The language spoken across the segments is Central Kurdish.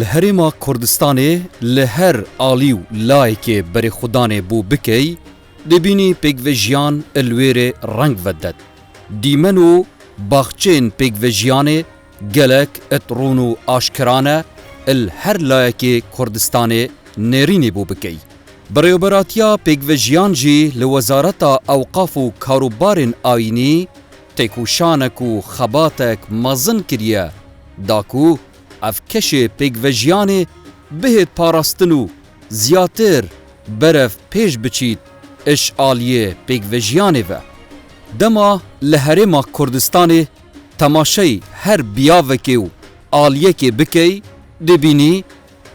لهرما کردستان لهر آلیو لایک بر خودانه بو بکی دبینی پیگوژیان الویر رنگ ودد دیمنو باخچین پیگوژیان گلک اترونو آشکرانه الهر لایک کردستان نرینی بو بکی بریوبراتیا پیگوژیان جی لوزارتا اوقاف و کاروبارن آینی تکوشانک و خباتک مزن کریه داکو افکش پیگوژیان بهت پاراستنو زیاتر برف پیش بچید اشعالیه پیگوژیانه و دما لهرما کردستان تماشای هر بیاوکی و آلیه که بکی دبینی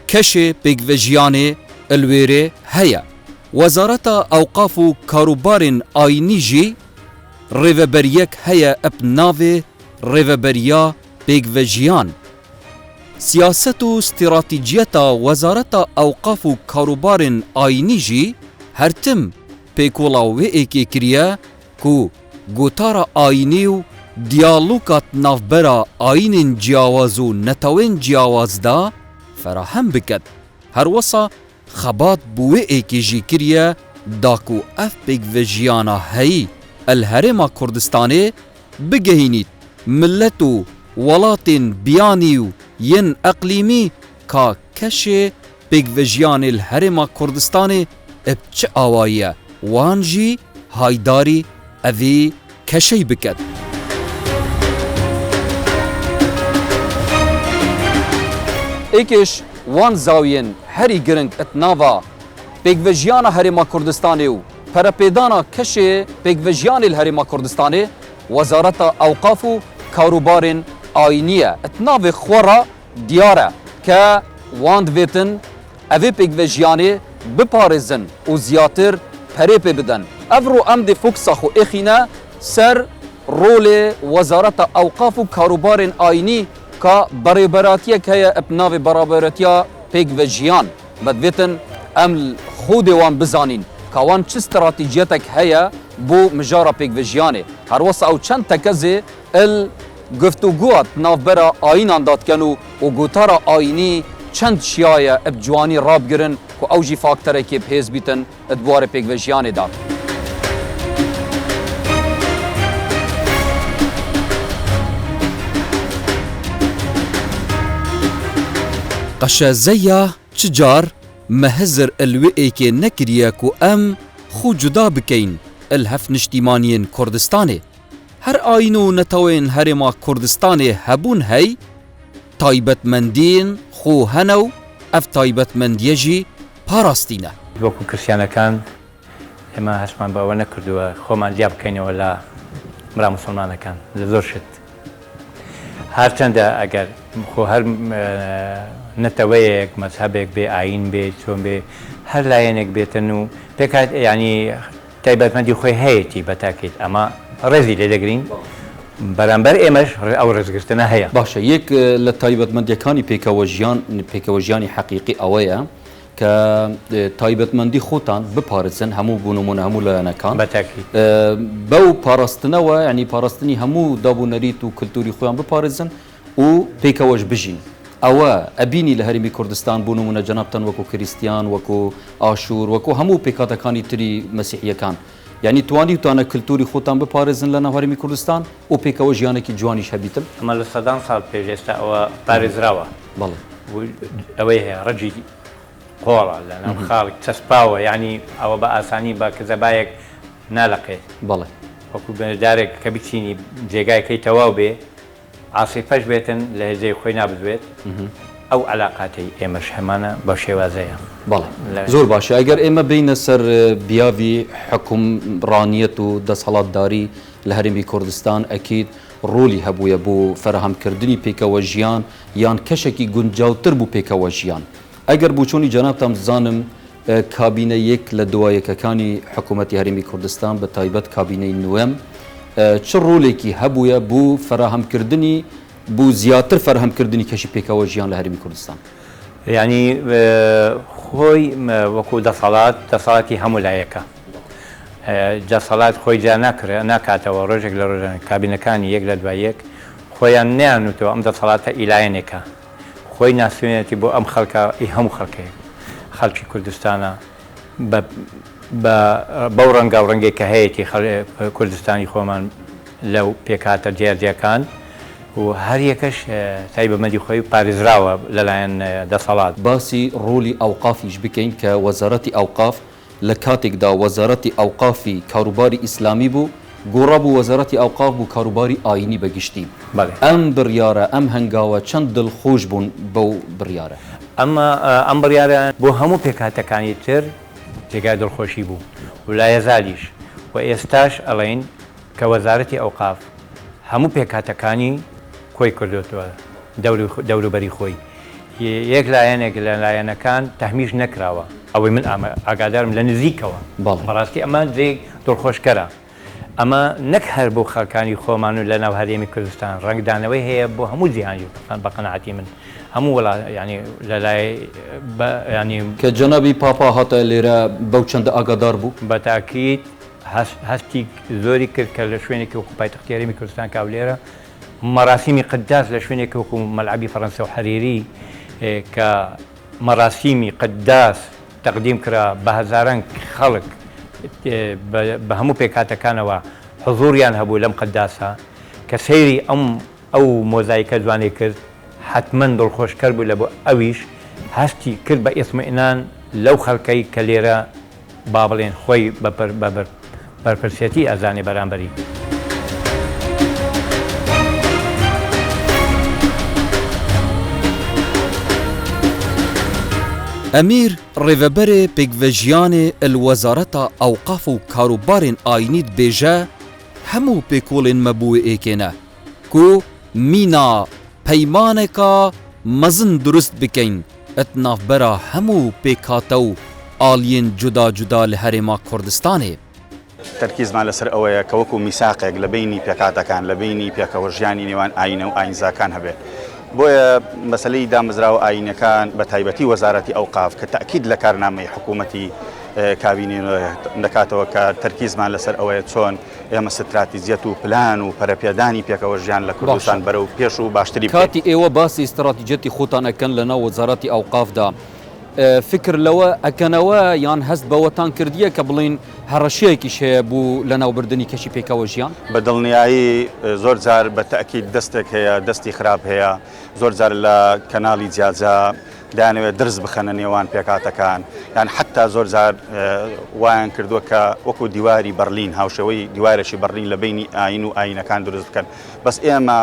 کش پیگوژیان الویره هیا وزارت اوقاف و کاروبارن آینی جی ریوبریک هیا اپناو ریوبریا پیگوژیان سیاست و استراتیجیت وزارت اوقاف و کاروبارن آینی جی هرتم پیکولاوی ایکی کریا کو گوتار آینی و دیالوگات نافبرا آینین جیاواز و نتوین جیاواز دا فراهم بکد هر وصا خبات بوی ایکی جی کریا داکو اف پیگوژیانا هی الهرما کردستانه بگهینید ملتو ولاتن بیانیو ین اقلیمی کا کشه پیگوژیان الهرما کردستان ابچه آوائیه وانجی هایداری اوی کشی بکد ایکش وان زاوین هری گرنگ اتناوا پیگوژیان هرما کردستانی و پرپیدانا کشه پیگوژیان الهرما کردستانی وزارت اوقاف و کاروبارن آینیه اتناو خورا دیاره که واند ویتن اوی پیگوژیانی بپارزن و زیاتر پریپی بدن افرو امد فوکسا خو اخینا سر رول وزارت اوقاف و کاروبارن آینی که برابراتیه که ابناو برابراتیه پیگوژیان بدویتن ام خود وان بزانین که وان چه استراتیجیتک هیا بو مجارا پیگوژیانه هر وصا او چند تکزه گفتگوات نافبرا آینان داد کنو و گوتارا آینی چند شیایه ابجوانی راب گرن که اوجی فاکتره که پیز بیتن ادوار پیگوژیانه داد قشازيا تجار مهزر الوئي كي نكريا كو ام خو جدا بكين الهف نشتيمانيين كردستاني هر آينو نتوين هرما كردستاني هبون هاي تايبت مندين خو هنو اف تايبت منديجي باراستينه وكو كريستيانا كان اما هشمان باور نكردو خو من دياب كيني ولا مرا مسلمانا كان لزورشت هر چند اگر خو هر نتويك مذهبك بعين بيت شون بي هر لاينك بيتنو بكات يعني تايبت مندي خوي هيتي بتاكيد اما رزي لدغرين برانبر ايمش او رزقتنا هيا باشا يك لتايبت مندي كاني بيكوجياني حقيقي اويا ك تايبت مندي خوتان ببارزن همو بونمون همو لانا كان بتاكيد بو باراستنوا يعني باراستني همو دابو نريتو كلتوري خويان ببارزن و بيكوج بجين اوا ابيني لهرمي كردستان بونو من جنابتن وكو كريستيان وكو آشور وكو همو بيكاتا كاني تري مسيحيه كان يعني تواني وتانا كلتوري خوتان ببارزن لنا هرمي كردستان و بيكاو جيانكي جواني شبيتم اما لصدان صار بيجستا او بارز راوا والله اويه رجي قولا لأنه خالق تسباوه يعني او بقى ثاني بقى كذا بايك نالقي والله وكو بندارك كبتيني جيجاي كي تواوبي عاصفەش بێتن لە هێزەی خۆی نابدوێت ئەو علاقاتی ئێمەش هەمانە بە شێوازەیە بەڵێ زۆر باشە ئەگەر ئێمە بینە سەر بیاوی حکومڕانیەت و دەسەڵاتداری لە هەرێمی کوردستان ئەکید ڕۆلی هەبوویە بۆ فەرهەمکردنی پێکەوە ژیان یان کەشێکی گونجاوتر بوو پێکەوە ژیان ئەگەر بۆچوونی جەنابتان بزانم کابینە یەک لە دوایەکەکانی حکوومەتی هەرێمی کوردستان بە تایبەت کابینەی نوێم چه رولێکی هەبوویە بۆ فەرهەمکردنی بۆ زیاتر فەرهەمکردنی کەشی پێکەوە ژیان لە هەرێمی کوردستان یعنی خۆی وەکو دەسەڵاتی هەموو لایەکە دەسەڵات خۆی جا ناکاتەوە ڕۆژێک لە ڕۆژان کابینەکانی یەک لە دوای یەک خۆیان نیانوتەوە ئەم دەسەڵاتە ئیلایەنێکە خۆی ناسوێنێتی بۆ ئەم خەڵکە هەموو خەڵکەیە خەڵکی کوردستانە بەو ڕەنگە و ڕەنگێک کە هەیەی کوردستانی خۆمان لەو پێکاتە جێرجەکان و هەر یەکەش تایبەتمەندی خۆی پارێزراوە لەلایەن دەسەڵات. باسی ڕۆلی ئەوقافیش بکەین کە وەزارەتی ئەوقاف لە کاتێکدا وەزارەتی ئەوقافی کاروباری ئیسلامی بوو گۆڕابوو وەزارەتی ئەوقاف بوو کاروباری ئاینی بەگشتی. ئەم بڕیارە ئەم هەنگاوە چەند دڵخۆش بوون بەو بڕیارە. ئەم بڕیارە بۆ هەموو پێکاتەکانی تر جێگای دڵخۆشی بوو و لایەزالیش و ئێستاش ئەڵێن کە وەزارەتی ئەوقاف هەموو پێکاتەکانی کۆی کردوتەوە دەوروبەری خۆی یەک لایەنێک لە لایەنەکان تەحمیش نەکراوە ئەوەی من ئاگادارم لە نزیکەوە بەڕاستی ئەمە جێ دڵخۆشکەرە ئەمە نەک هەر بۆ خەڵکانی خۆمان و لە ناو هەرێمی کوردستان ڕنگدانەوەی هەیە بۆ هەموو جیهانی بە قەنەعەتی من هەموو وڵات ینی لەلای ینی کە جەنابی پاپا هاتە لێرە بەو چەندە ئاگادار بوو بە تاکید هەستی زۆری کرد کە لە شوێنێکی وەکو پایتەختی هەرێمی کوردستان کاولێرە مەراسیمی قداس لە شوێنێکی وەکو مەلعەبی فەرەنسا و حەریری کە مەراسیمی قداس تەقدیم کرا بە هەزاران خەڵک بە هەموو پێکاتەکانەوە حضوریان هەبوو لەم قداسە کە سەیری ئەو مۆزایکە جوانێ کرد حتمما دڵخۆشکەر بوو لە بۆ ئەویش هەستی کرد بە ئێسمئینان لەو خەڵکەی کە لێرە با بڵێن خۆی بەرپرسێتی ئەزانێ بەرامبەری. ئەمیر ڕێڤەبەرێ پێکڤەژیانێ الوەزارەتە ئەوقاف و کاروبارên ئاینیت بێژە هەموو پێکۆڵên مەبووێ ئێکێنە کو مینا پەیمانێکا مەزن دروست بکەین ئەتنافبەرە هەموو پێکاتە و ئالیên جودا جودا لە هەرێما کوردستانê. تەرکیزمان لەسەر ئەوەیە کە وەکو میساقێک لە بینی پێکاتەکان لە بینی پێکەوەژیانی نێوان ئاینە و ئاینزاکان هەبێت. بۆیە مەسلەی دامەزراوە ئاینەکان بە تایبەتی وەزارەتی ئەوقاف کە تەئکید لە کارنامەی حکوومەتی کابینێ دەکاتەوە کە تەرکیزمان لەسەر ئەوەیە چۆن ئێمە ستراتیزیەت و پلان و پەرەپێدانی پێکەوەژیان لە کوردستان بەرەو پێش و باشتری کاتی ئێوە باسی استراتیجەتی خۆتان ئەکەن لەناو وەزارەتی ئەوقافدا فکر لەوە ئەکەنەوە یان هەست بەوەتان کردیە کە بڵین هەڕەشەیەکیش هەیە بوو لە ناوبردننی کەشی پێکەوەژیان بە دڵنیایی زۆر جار بە تەئکید دەستێک هەیە دەستی خراپ هەیە زۆر جار لە کەناڵی جیاجا دایانەوێت درز بخەنە نێوان پێکاتەکان یان حتا زۆر جار وایان کردووە کە وەکو دیواری بەرلین هاوشەوەی دیوارێکی بەرلین لە بینی ئاین و ئاینەکان دروست بکەن بەس ئێمە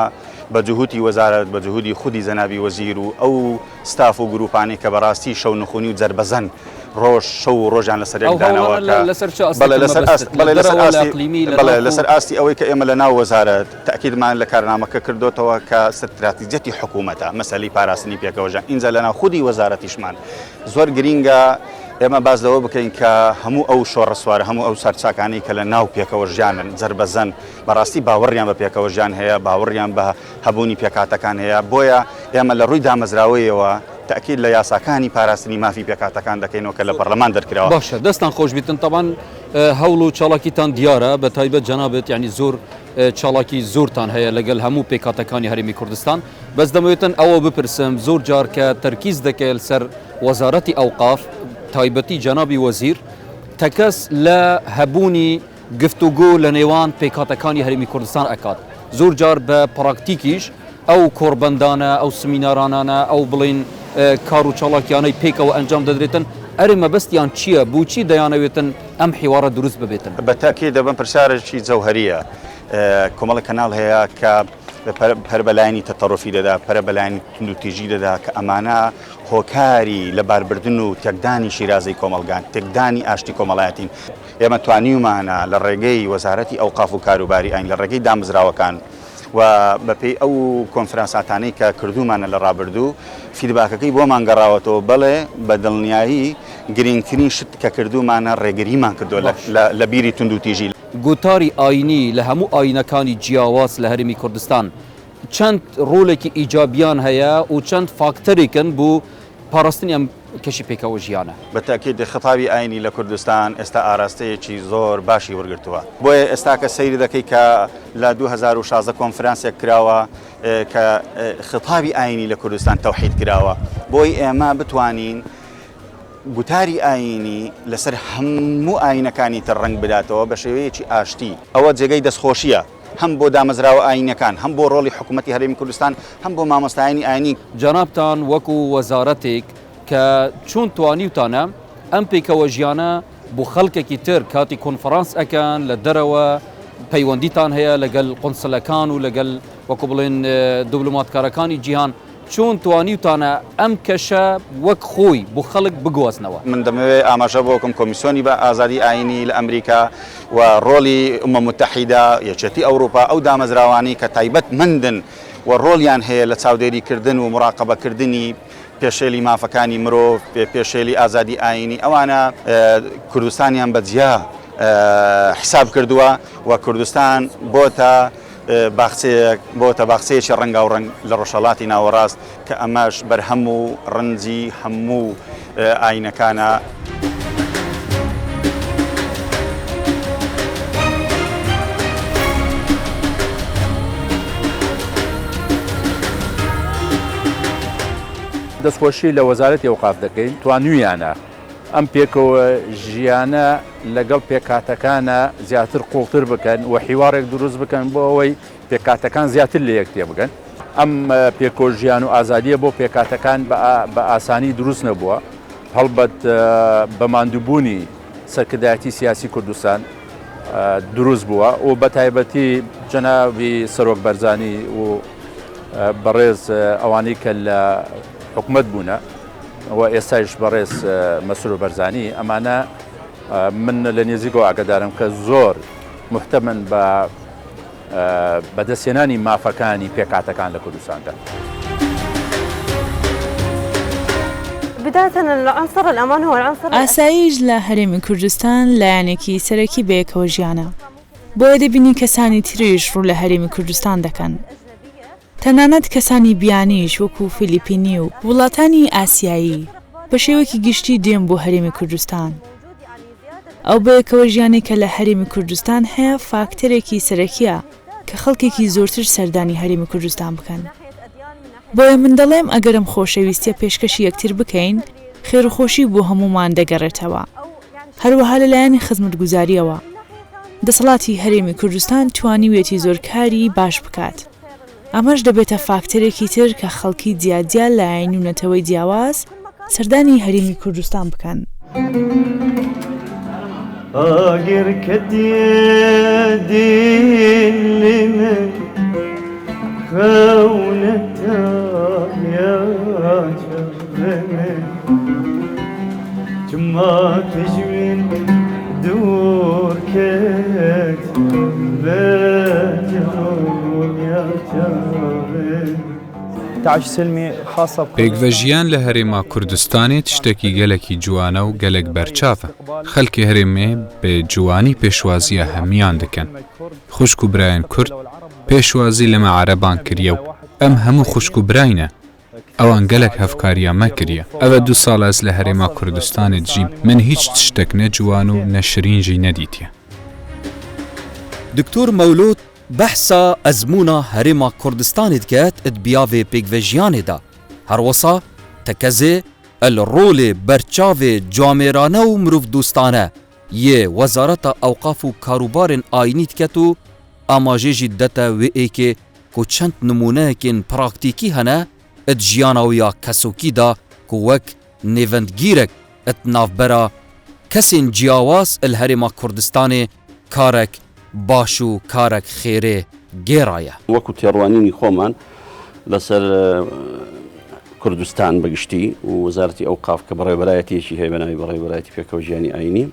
بە جهودی وەزارەت بە جهودی خودی جەنابی وەزیر و ئەو ستاف و گروپانی کە بەڕاستی شەو نخونی و جەربەزەن ڕۆژ شەو و ڕۆژان لەسەر یەکدانەوە لەسەر ئاستی ئەوەی کە ئێمە لە ناو وەزارەت تەئکیدمان لە کارنامەکە کردوتەوە کە ستراتیجەتی حکوومەتە مەسەلەی پاراستنی پێکەوەژیان اینجا لە ناو خودی وەزارەتیشمان زۆر گرینگە ئێمە باز لەوە بکەین کە هەموو ئەو شۆڕە سوارە هەموو ئەو سەرچاکانی کە لە ناو پێکەوەژیانن جەربەزەن بەڕاستی باوەڕیان بە پێکەوەژیان هەیە باوەڕیان بە هەبوونی پێکاتەکان هەیە بۆیە ئێمە لە ڕووی دامەزراوەیەوە تأكيد لە یاساکانی پاراستنی مافی پێکاتەکان دەکەینەوە کە لە پەرلەمان دەرکراوە. باشە دەستان خۆش بیتن تەبان هەوڵ و چاڵاکیتان دیارە بە تایبەت جەنابەت یعنی زۆر چاڵاکی زۆرتان هەیە لەگەڵ هەموو پێکاتەکانی هەرێمی کوردستان بەس دەمەوێتن ئەوە بپرسم زۆر جار کە تەرکیز دەکەل سەر وەزارەتی ئەوقاف تایبەتی جەنابی وەزیر تەکەس لە هەبوونی گفتوگۆ لە نێوان پێکاتەکانی هەرێمی کوردستان ئەکات زۆر جار بە پراکتیکیش ئەو کۆربەندانە ئەو سمینارانانە ئەو بڵین کار و چاڵاکیانەی پێکەوە ئەنجام دەدرێتن ئەرێ مەبەستیان چییە بۆچی دەیانەوێتن ئەم حیوارە دروست ببێتن بە تاکید دەبن پرسیارێکی جەوهەریە کۆمەڵی کەناڵ هەیە کە پەربەلایانی تەتەڕۆفی دەدا پەربەلایانی توندوتیژی دەدا کە ئەمانە هۆکاری لە باربردن و تێکدانی شیرازەی کۆمەلگان تێکدانی ئاشتی کۆمەڵایەتین ئێمە توانیمانە لە ڕێگەی وەزارەتی ئەوقاف و کاروباری ئاین لە ڕێگەی دامزراوەکان و بەپێی ئەو کۆنفرانساتانەی کە کردومانە لە ڕابردوو فیدباکەکەی بۆمان گەڕاوەتەوە بەڵێ بە دڵنیایی گرنگترین شت کە کردومانە ڕێگریمان کردو لە بیری توندوتیژی گوتاری ئاینی لە هەموو ئاینەکانی جیاواز لە هەرێمی کوردستان چەند ڕۆڵێکی ئیجابیان هەیە و چەند فاکتەرێکن بۆ پاراستنی ئەم کەشی پێکەوە ژیانە. بەتاکید خەتابی ئاینی لە کوردستان ئێستا ئاراستەیەکی زۆر باشی وەرگرتووە. بۆیە ئێستا کە سەیری دەکەی کە لە 2016 کۆنفرانسێک کراوە کە خەتابی ئاینی لە کوردستان تەوحید کراوە بۆی ئێمە بتوانین گوتاری ئاینی لەسەر هەموو ئاینەکانی تر ڕنگ بداتەوە بە شێوەیەکی ئاشتی. ئەوە جێگەی دەستخۆشیە هەم بۆ دامەزراوە ئاینەکان هەم بۆ ڕۆڵی حکوومەتی هەرێمی کوردستان هەم بۆ مامۆستایانی ئاینی. جەنابتان وەکو وەزارەتێک کە چۆن توانیوتانە ئەم پێکەوە ژیانە بۆ خەڵکێکی تر کاتی کۆنفرانس ئەکەن لە دەرەوە پەیوەندیتان هەیە لەگەڵ قۆنسڵەکان و لەگەڵ وەکو بڵێن دیبلۆماتکارەکانی جیهان چۆن توانیوتانە ئەم کەشە وەک خۆی بۆ خەڵک بگوازنەوە. من دەمەوێت ئاماژە بۆکەم کۆمیسیۆنی بە ئازادی ئاینی لە ئەمریکا و ڕۆڵی ئومە متحیدا یەکێتی ئەوروپا ئەو دامەزراوانی کە تایبەت مندن و ڕۆڵیان هەیە لە چاودێریکردن و مراقەبەکردنی پێشێلی مافەکانی مرۆڤ پێشێلی ئازادی ئاینی ئەوانە کوردستانیان بەجیا حساب کردووە و کوردستان بۆتە باخچەیەکی ڕەنگا و ڕنگ لە ڕۆژهەڵاتی ناوەڕاست کە ئەمەش بەرهەم و ڕەنجی هەموو ئاینەکانە. دەستخۆشی لە وەزارەتی ئەوقاف دەکەین توانویانە ئەم پێکەوە ژیانە لەگەڵ پێکاتەکانە زیاتر قوڵتر بکەن و حیوارێک دروست بکەن بۆ ئەوەی پێکاتەکان زیاتر لە یەکتێ بگەن. ئەم پێکۆ ژیان و ئازادیە بۆ پێکاتەکان بە ئاسانی دروست نەبووە هەڵبەت بە ماندووبوونی سەرکردایەتی سیاسی کوردستان دروست بووە و بە تایبەتی جەنابی سەرۆک بەرزانی و بەڕێز ئەوانەی کە لە حکومەت بوونە و ئێستایش بەڕێز مەسرور بەرزانی ئەمانە من لە نێزیکەوە ئاگادارم کە زۆر محتەمن بە بەدەستێنانی مافەکانی پێکاتەکان لە کوردستاندا. ئاسایش لە هەرێمی کوردستان لایەنێکی سەرەکی بەیەکەوە ژیانە بۆیە دەبینی کەسانی تریش ڕوو لە هەرێمی کوردستان دەکەن. تەنانەت کەسانی بیانیش وەکو فیلیپینی و وڵاتانی ئاسیایی بە شێوەکی گشتی دێن بۆ هەرێمی کوردستان. ئەو بەیەکەوە ژیانێک کە لە هەرێمی کوردستان هەیە فاکتەرێکی سەرەکیە کە خەڵکێکی زۆرتر سەردانی هەرێمی کوردستان بکەن. بۆیە من دەڵێم ئەگەرم خۆشەویستیە پێشکەشی یەکتر بکەین خێرخۆشی بۆ هەمومان دەگەڕێتەوە. هەروەها لەلایەنی خزمەتگوزاریەوە دەسەڵاتی هەرێمی کوردستان توانیوێتی زۆرکاری باش بکات. ئەمەش دەبێتە فاکتەرێکی تر کە خەڵکی جیاجیا لە ئاینونەتەوەی جیاواز سەردانی هەرێمی کوردستان بکەن. ئاگر کە دیلی من خەونەتە یاچە من چما پێشوین دوور کرد پێکڤەژیان لە هەرێما کوردستانێت شتێکی گەلێکی جوانە و گەلێک بەرچافە. خەڵکی هەرێمێ بە جوانی پێشوازیە هەمیان دەکەن. خوشک و برایان کورد پێشوازی لەمە عەرەبان کردیە و ئەم هەموو خوشک و براینە. ئەوان گەلێک هەفکاریان مەکردیە. ئەوە 2 ساڵ ئەس لە هەرێما کوردستانێت ژیم من هیچ شتێک نەجوان و نەشرینجی نەدیتیە. دکتۆر مەولود بەحسا ئەزموونە هەرێما کوردستانێت کات ئەدبیاوێ پێکڤەژیانێدا هەروەسا تەکەزێ ئەلڕۆلێ بەرچاوێ جوامێرانە و مرۆڤ دۆستانە یێ وەزارەتە ئەوقاف و کاروبارên ئاینی دکەت و ئاماژێژی دەتە وێئێکێ کو چەند نمونەیەکێن پراکتیکی هەنە ئەد ژیاناویە کەسۆکیدا کو وەک نێڤەندگیرێک ئەت ناوبەرە کەسێن جیاواز ئەل هەرێما کوردستانێ کارێک باش و کارێک خێرێ گێڕایە. وەکو تێڕوانینی خۆمان لەسەر کوردستان بەگشتی و وەزارەتی ئەوقاف کە بەڕێوەبەرایەتیەکی هەیە بەناوی بەڕێوەبەرایەتی پێکەوە ژیانی ئاینی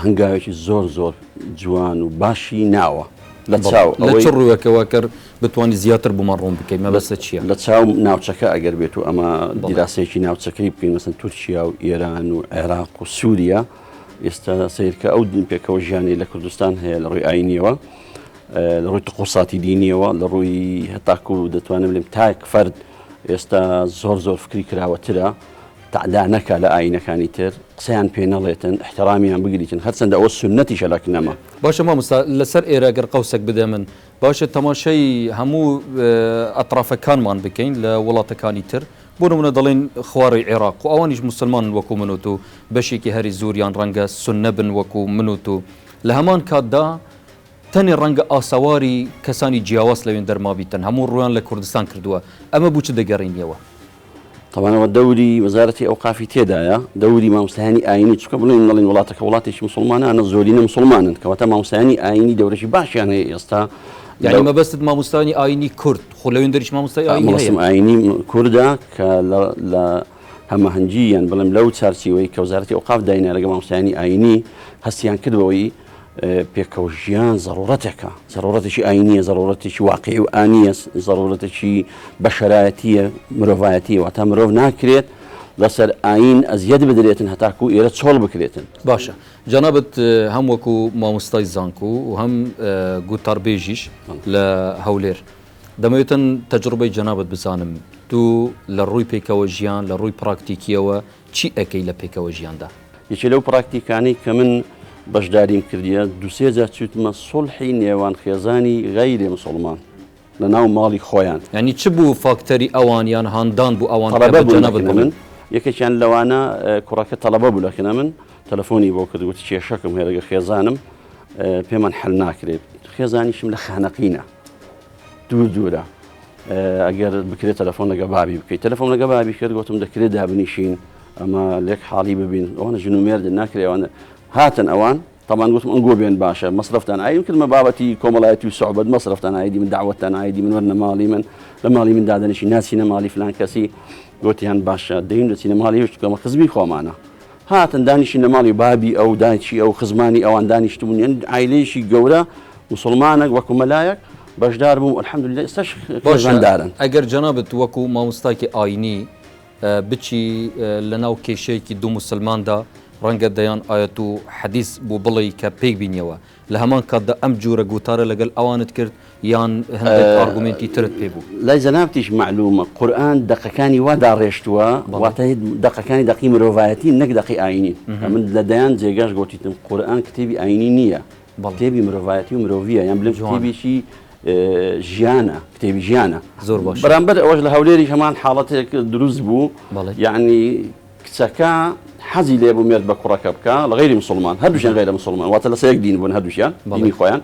هەنگاوێکی زۆر زۆر جوان و باشی ناوە لە چاو لە چ ڕوویەکەوە کرد بتوانانی زیاتر بوومان ڕوون بکەین مەبەستە چییە؟ لە چاو ناوچەکە ئەگەر بێت و ئەمە دیراسەیەکی ناوچەکەی بکەین مەسەن تورکیا و ئێران و عێراق و سووریا ئێستا سیرکە ئەو پێکەوە ژیانی لە کوردستان هەیە لە ڕووی ئاینیەوە لە ڕووی تقوساتی دینیەوە لە ڕووی هەتاکو و دەتوانم بڵێم تاک فەرد ئێستا زۆر فکری کراوەترە تعدا نەکا لە ئاینەکانی تر قسەیان پێ نەڵێتن احترامیان بگریتن هەرچەندە ئەوە سنەتی شەلەکنەمە باشە مامۆستا لەسەر ئێرەگەر قەوسێک بدە من باشە تەماشای هەموو ئەطرافەکانمان بکەین لە وڵاتەکانی تر بۆ نمونە دەڵێن خوارەی عێراق و ئەوانیش مسلمان وەکو منوت و بەشێکی هەری زوریان ڕەنگە سنە بن وەکو منوت و لە هەمان کاتدا تەنێ ڕەنگە ئاساواری کەسانی جیاواز لەوێن دەرمابیتن هەموو ڕویان لە کوردستان کردووە ئەمە بوو چ دەگەڕینیەوە طبعاەوە دەوری وەزارەتی ئەوقافی تێدایە دەوری مامۆستایانی ئاینی چکە بڵێن دەڵێن وڵاتەکە وڵاتێکی مسلمانانە زۆرینە مسلمانن کەواتە مامۆستایانی ئاینی دەورەشی باشیان هەیە ئێستا یعنی مەبەستت مامۆستانی ئاینی کورد خۆ لەوێن دەریش مامۆستای ئاینی مەڵسم ئاینی کووردە کە لە هەمەهەنگیان بڵێم لەو چارچیەوەی کە وەزارەتی ئەوقاف داینە لەگە مامۆستایانی ئاینی هەستیان کردەوەی پێکەوە ژیان ضرورەتێکە ضرورەتێکی ئاینیە ضرورەتێکی واقعی و ئانیە ضرورەتێکی بەشەرایەتیە مرۆڤایەتیە واتە مرۆڤ ناکرێت لەسەر ئاین ئەزیەت بدرێتن هەتاکو ئێرە چۆڵ بکرێتن باشە جەنابەت هەم وەکو مامۆستای زانکو و هەم گوتاربێژیش لە هەولێر دەمەوێتن تەجروبەی جەنابەت بزانم تو لە ڕووی پێکەوە ژیان لە ڕووی پراکتیکیەوە چی ئەەکەی لە پێکەوە ژیاندا یەکێ لەو پراکتیکانی کە من بەشداریم کردیە دوسێ جار چوتمە سڵحی نێوان خێزانی غەیری مسلمان لە ناو ماڵی خۆیان ینی چ بوو فاکتەری ئەوانیان هاندان بوو ئەوان من یەکێکیان لەوانە کوڕەکە تەڵەبە بوو لەکەنە من تەلەفۆنی بۆ کردوتی کێشەکەم هێرەگە خێزانم پێمان حل ناکرێت خێزانیشم لە خانەقینە دوورە ئەگەر بکرێت تەلەفۆن لەگە بابی بکەیت تەلەفۆن لەگە بابی کرد گوتم دەکرێت دابنیشین ئەمە لێک حاڵی ببین ئەوانە ژنومێردن ناکرێوانە هاتن ئەوان طبعا گوتم ئەنگۆ بێن باشە مەصرفتان ئایم کردمە بابەتی کۆمەڵایەتی و سوعبەت مەصرفتان ئایدی من دعوەتان ئایدی من وەرنە ماڵی من لە ماڵی من دادەنیشی ناچینە ماڵی فلان کەسی گوتیان باشە دەین دەچینە ماڵی کۆمە خزمی خۆمانە هاتن دانیشی لە ماڵی بابی ئەو دایکی ئەو خزمانی ئەوان دانیشتبوون عیلەیەکی گەورە مسلمانێک وەکو مەلایەک بەشدار بووم الحەمدولillah ئێستاش خۆشدارن ئەگەر جەنابەت وەکو مامۆستاکی ئاینی بچی لە ناو کێشەیەکی دوو مسلماندا ڕەنگە دەیان ئاەت و حەدیث بوو بڵێ کە پێی بینیەوە لە هەمان کاتدا ئەم جوورە گوتارە لەگەڵ ئەوانت کرد یان هەندێک ئارگومنتی ترت پێ بوو لای زەنابتیش معلومە قورئان دقەکانی وا داڕێشتووە واتە دقەکانی دقی مرۆڤایەتی نەک دقی ئاینی من لە دەیان جێگەش گوتیتم قورئان کتێبی ئاینی نییە کتێبی مرۆڤایەتی و مرۆڤیە یان بڵێم کتێبێکی ژیانە کتێبی ژیانە زۆر باش بەرامبەر ئەوەش لە هەولێری هەمان حاڵەتێک دروست بوو یعنی کچەکە حەزی لێ بوو مێرد بە کوڕەکە بکە لە غەیری مسلمان هەردووشیان غەیرە مسلمان واتە لە سەیەک دین بوون هەردووشیان دینی خۆیان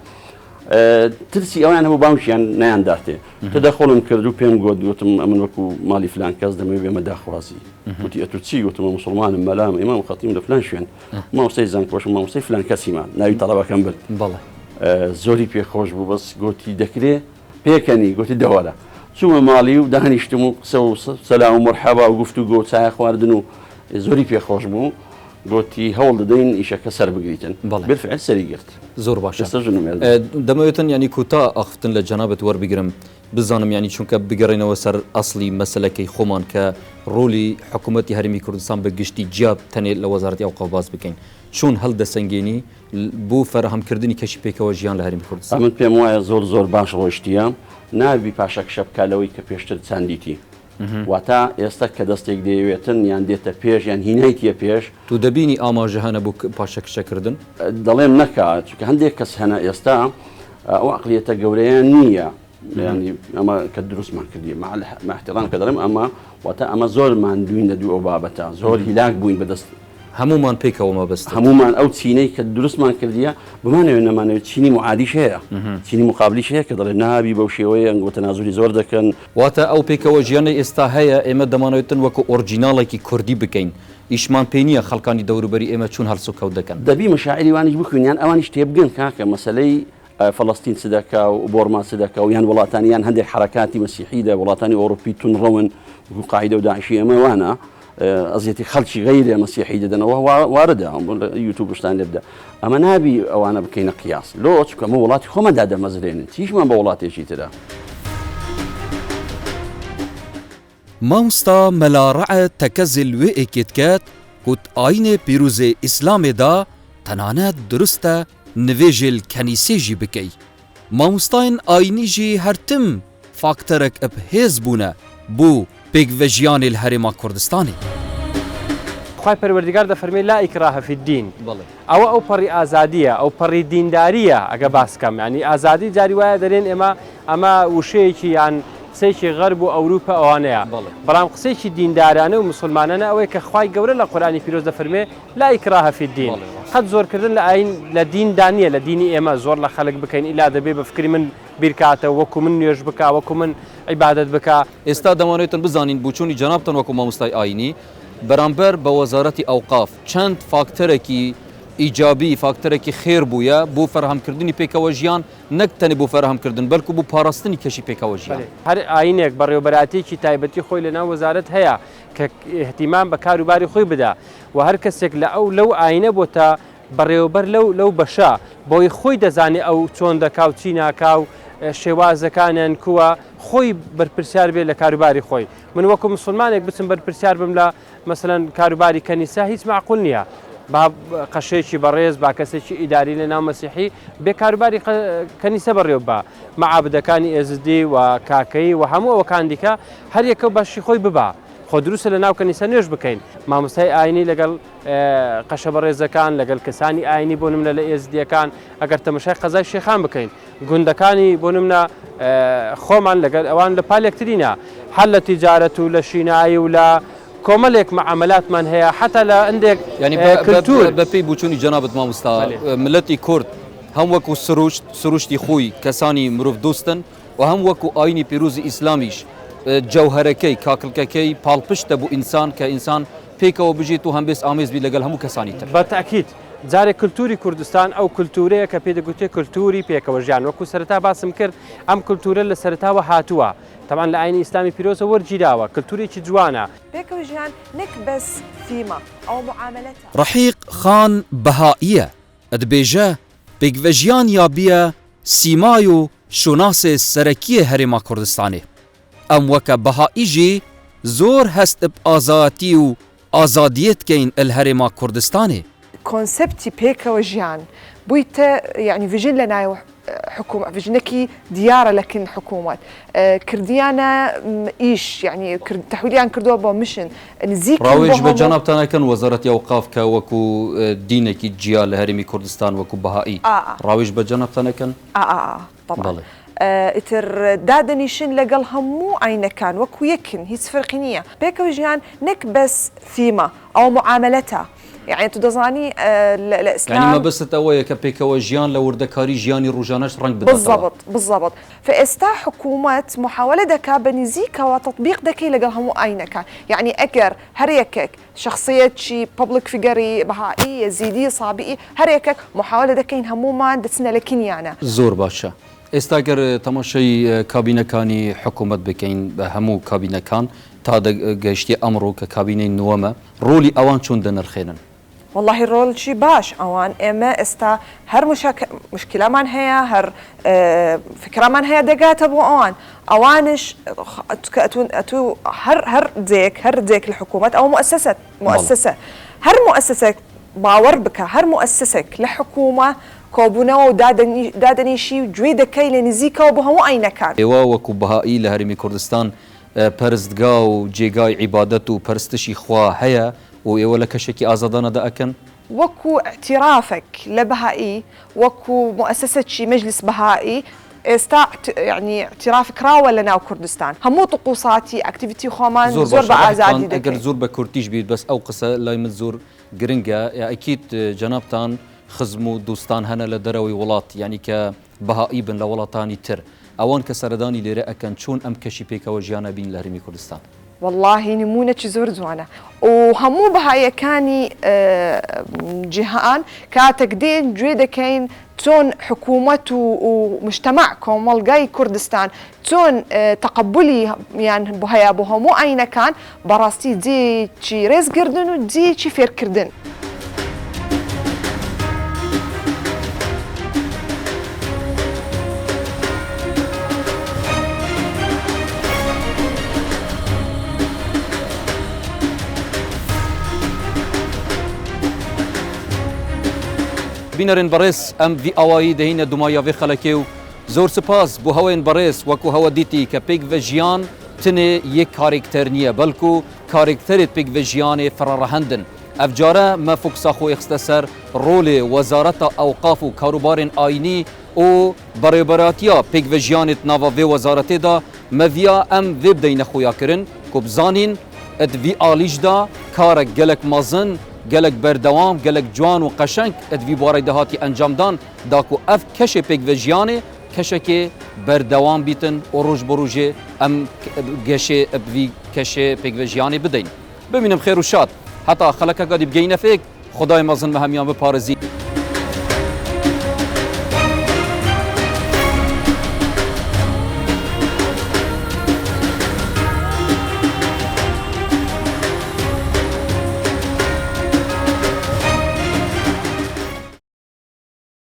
ترسی ئەویان هەبوو باوشیان نەیانداتێ تدەخۆڵم کرد و پێم گوتم ئەمن وەکو ماڵی فلان کەس دەمەوێت بێمە داخوازی وتی ئەتو چی گوتم مسلمانم مەلام ئیمام خەتیم لە فلان شوێن مامۆستای زانکۆش مامۆستای فلان کەسیمان ناوی تەڵەبەکەم برد زۆری پێخۆش بوو بەس گوتی دەکرێ پێکەنی گوتی دەوەرە چوومە ماڵی و دانیشتم و قسە و سەلام و مەرحەبا و گفتوگۆ و چای خواردن و زۆری پێخۆش بوو گوتی هەوڵ دەدەین ئیشەکە سەر بگریتن بالفعل سەری گرت زۆر باشە دەمەوێتن ینی کوتا ئاختن لە جەنابەت وەربگرم بزانم ینی چونکە بگەڕێنەوە سەر ئەسلی مەسلەکەی خۆمان کە ڕۆلی حکوومەتی هەرمی کوردستان بە گشتی جیاب تەنێت لە وەزارەتی ئەوقاف باز بکەین چۆن هەڵدەسەنگێنی بۆ فەرهەمکردنی کەشی پێکەوە ژیان لە هەرمی کوردستان من پێم وایە زۆر باش ڕۆیشتیە نابی پاشە کشە بکالەوەی کە پێشتر چاندیتی واتە ئێستا کە دەستێک دەیەوێتن یان دێتە پێش یان هینایتیە پێش تو دەبینی ئاماژە هەنە بوو پاشە کشەکردن دەڵێم نەکات چونکە هەندێک کەس هەنە ئێستا ئەو عقلیەتە گەورەیان نییە ینی ئەمە کە دروستمان کردی مع احترام کە دەڵێم ئەمە واتە ئەمە زۆرمان دوینە دوو ئەو بابەتە زۆر هیلاک بووین بەدەست هەمومان پێکەوە مەبەست هەمومان ئەو چینەی کە دروستمان کردیە بمانەوێت نەمانەوێت چینی معادیش هەیە چینی مقابلیش هەیە کە دەڵێ نابی بەو شێوەیە ئەنگۆ تەنازولی زۆر دەکەن واتە ئەو پێکەوە ژیانەی ئێستا هەیە ئێمە دەمانەوێتن وەکو ئۆرجیناڵێکی کوردی بکەین ئیشمان پێ نییە خەڵکانی دەوروبەری ئێمە چون هەڵسو کەوت دەکەن دەبی مەشاعری وانیش بخوێنیان ئەوانیش تێبگەن کاکە مەسەلەی فەڵەستین سدەکا و بۆرما سدەکا و یان وڵاتانیان هەندێک حرەکاتی مەسیحیدا وڵاتانی ئەوروپی تونڕەون و قاعیدە و داعشی ئەمە وانە ئەزیەتی خەڵکی غەیرێ مەسیحی دەدەنەوە واردە یوتیوب شتان لێ بدە ئەمە نابی ئەوانە بکەینە قیاس لۆ چکە ئەمە وڵاتی خۆمەدا دەمەزرێنن چیشمان بە وڵاتێکی ترە مامۆستا مەلاڕەعە تەکەزل وێ ئێکێتکەت کوت ئاینێ پیرۆزێ ئیسلامێدا تەنانەت دروستە نوێژێل کەنیسێژی بکەی مامۆستاین ئاینیژی هەرتم فاکتەرێک ئەپ هێز بوونە بوو پێکڤەژیانی هەرێما کوردستانی. خی پەروەردگار دەفەرمێ لا ئیکراهە فی الدین بەڵێ ئەوە پەڕی ئازادیە ئەو پەڕی دینداریە ئەگە باسکەم ینی ئازادی جاری وایە دەرێن ئەمە وشەیەکی یان قسەیەکی غەرب و ئەوروپا ئەوانەیە بەڵام قسەیەکی دیندارانە و مسلمانانە ئەوەیە کە خی گەورە لە قورآانی پیرۆز دەفەرمێ لا ئیکراهە فی الدین قەت زۆرکردن لە ئاین لە دیندانیە لە دینی ئێمە زۆر لە خەڵک بکەین ئیلا دەبێ بە فکری من بیرکاتە وەکو من نوێژ بکە وەکو من عیبادەت بکە. ئێستا دەوانێتن بزانین بچوونی جەنابتان وەکو مامۆستای ئاینی بەرامبەر بە وەزارەتی ئەوقاف چەند فاکتەرێکی ئیجابی فاکتەرێکی خێر بووە بۆ فەرهەمکردنی پێکەوە ژیان نەک تەنێ بۆ فەرهەمکردن بەڵکو بۆ پاراستنی کەشی پێکەوە ژیان. هەر ئاینێک بەڕێوەبەراتێکی تایبەتی خۆی لەناو وەزارەت هەیە کە احتیمام بە کاروباری خۆی بدە و هەر کەسێک لە لەو ئاینە بۆ تا بەڕێوەبەر لەو بەشە بۆی خۆی دەزانێت ئەو چۆن دەکا و چی ناکا و شێوازەکانیان کووە خۆی بەرپرسیار بێت لە کاروباری خۆی. من وەکو مسلمانێک بچم بەرپرسیار بم لە مەسەلەن کاروباری کەنیسا هیچ معقول نییە با قەشێکی بەڕێز با کەسێکی ئیداری لە ناو مەسیحی بێ کاروباری کەنیسە بەڕێوە بە مەعابدەکانی ئێزدی و کاکەی و هەموو ئەوەکان دیکە هەر یەکە باشی خۆی ببا خۆ دروستە لە ناو کەنیسە نوێژ بکەین مامۆستای ئاینی لەگەڵ قەشە بەڕێزەکان لەگەڵ کەسانی ئاینی بۆ نمونە لە ئێزدیەکان ئەگەر تەمەشای قەزای شێخان بکەین گوندەکانی بۆ نمونە خۆمان لەگەڵ ئەوان لە پالێکترینە هەر لە تیجارەت و لە شینایی و لە کۆمەڵێک معاملاتمان هەیە حتا لە ئەندێک ینی بەپێی بچوونی جەنابەت مامۆستا ملەتی کورد هەم وەکو سروشتی خۆی کەسانی مرۆڤ دۆستن و هەم وەکو ئاینی پیرۆزی ئیسلامیش جەوهەرەکەی کاکلکەکەی پاڵپشتە بۆ ئینسان کە ئینسان پێکەوە بژێت و هەمبێست ئامێزبی لەگەڵ هەموو کەسانی تر. بە تاکید جارێک کللتوری کوردستان ئەو کللتورەیە کە پێدەگوتێ کللتوری پێکەوە ژیان وەکو سەرەتا باسم کرد ئەم کللتورە لە سەرتاوە هاتووە تەمان لە ئاینی ئیسلامی پیرۆزە وەرگیراوە کللتورێکی جوانە پێکەوە ژیان نەک بەس فیمە ئەو معاملەتە. ڕەحیق خان بەهائیە ئەدبێژە پێکڤەژیان یابیە سیمای و شوناسێ سەرەکیە هەرێما کوردستانê ئەم وەکە بەهائیژی زۆر هەست ئازاتی و ئازادیەتکەین هەرێما کوردستانê. کۆنسپتی پێکەوە ژیان بوویتە یعنی ڤژن لە ناو حکومت ڤژنێکی دیارە لەکن حکوومەت کردیانە ئیش یعنی تەحویلیان کردووە بۆ مشن نزیک ڕاوێژ بە جەنابتانەکەن وەزارەتی ئەوقاف کە وەکو دینێکی جیا لە هەرێمی کوردستان وەکو بەهائی ڕاوێژ بە جەنابتانەکەن ئیتر دادەنیشن لەگەڵ هەموو ئاینەکان وەکو یەکن هیچ فەرقی نییە پێکەوە ژیان نەک بەس فیمە ئەو معاملەتە يعني تدزاني الاسلام يعني ما بس تاوية كبيكوا جيان لو وردكاري جياني روجاناش رنج بالضبط فاستا حكومة محاولة دكا بنزيكا وتطبيق دكي لقلهم اينكا يعني اكر هريكك شخصية شي بابليك فيجري بهائي يزيدي صابئي هريكك محاولة دكين هموما دتسنا لكنيانا زور باشا استاجر تماشي كابينة كاني حكومة بكين همو كابينة كان تا گەشتی ئەمڕۆ کە کابینەی نووەمە ڕۆلی ئەوان چۆن دەنرخێنن؟ والله ڕۆڵی باش ئەوان ئێمە ئێستا هەر مشکلەمان هەیە هەر فکرەمان هەیە دەگاتە بۆ ئەوانش هەر دێک لە حکوومەت ئەو مؤسسە هەر مؤسسێک باوەڕ بکە هەر مؤسسێک لە حکوومە کۆبوونەوە و دادەنیشی گوێ دەکەی لە نزیکەوە بۆ هەموو ئاینەکان ئێوە وەکو بەهائی لە هەرێمی کوردستان پەرستگا و جێگای عیبادەت و پەرستشی خوا هەیە و ئێوە لە کەشێکی ئازادانەدا ئەکەن وەکو اعترافك لە بەهائی وەکو مؤسسەی مەجلیس بەهائی ئێستا يعني اعتراف کراوە لە ناو کوردستان هەموو طقوساتی ئەکتیڤیتی خۆمان زۆر بە ئازادی دەکەین ئەگەر زۆر بە کورتیش بیت بەس ئەو قسە لای من زۆر گرنگە ئەکید جەنابتان خزم و دوستان هەنە لە دەرەوەی وڵات یعنی کە بەهائی بن لە وڵاتانی تر ئەوان کە سەردانی لێرە ئەکەن چۆن ئەم کەشی پێکەوە ژیانە بین لە هەرێمی کوردستان والله نمونەی زۆر جوانە و هەموو بەهایەکانی جیهان کاتێک دێن گوێ دەکەین چۆن حکوومەت و مجتەمع کۆمەڵگای کوردستان چۆن تەقبولی یان بۆ هەیە بۆ هەموو ئاینەکان بەڕاستی جێکی ڕێزگردن و جێکی فێرکردن. بینەرن بەڕێز ئەم ڤی ئاوایی دەهینە دومایاوێ خەڵەکێ و زۆر سپاس بۆ هەوێن بەڕێز وەکو هەوە دیتی کە پێکڤە ژیان تنه یک کارکتر نیه بلکو کارکترت پیک و جیان فرارهندن افجاره ما فوکسا خو اختصر رول وزارت اوقاف و کاروبار آینی او برابراتیا پیک و جیانت ناوا و وزارت دا مویا ام و بدین خویا کرن کبزانین اد وی آلیج دا کار گلک مازن گلک بردوام گلک جوان و قشنگ اد وی باره دهاتی انجام دان دا کو اف کش پیک و جیانه کشه که بردوام بیتن و روز بروجه ام گشه وی کشه پیک و جیانه بدین ببینم خیر و شاد حتی خلکه قادی بگینه فیک خدای مازن مهمیان بپارزی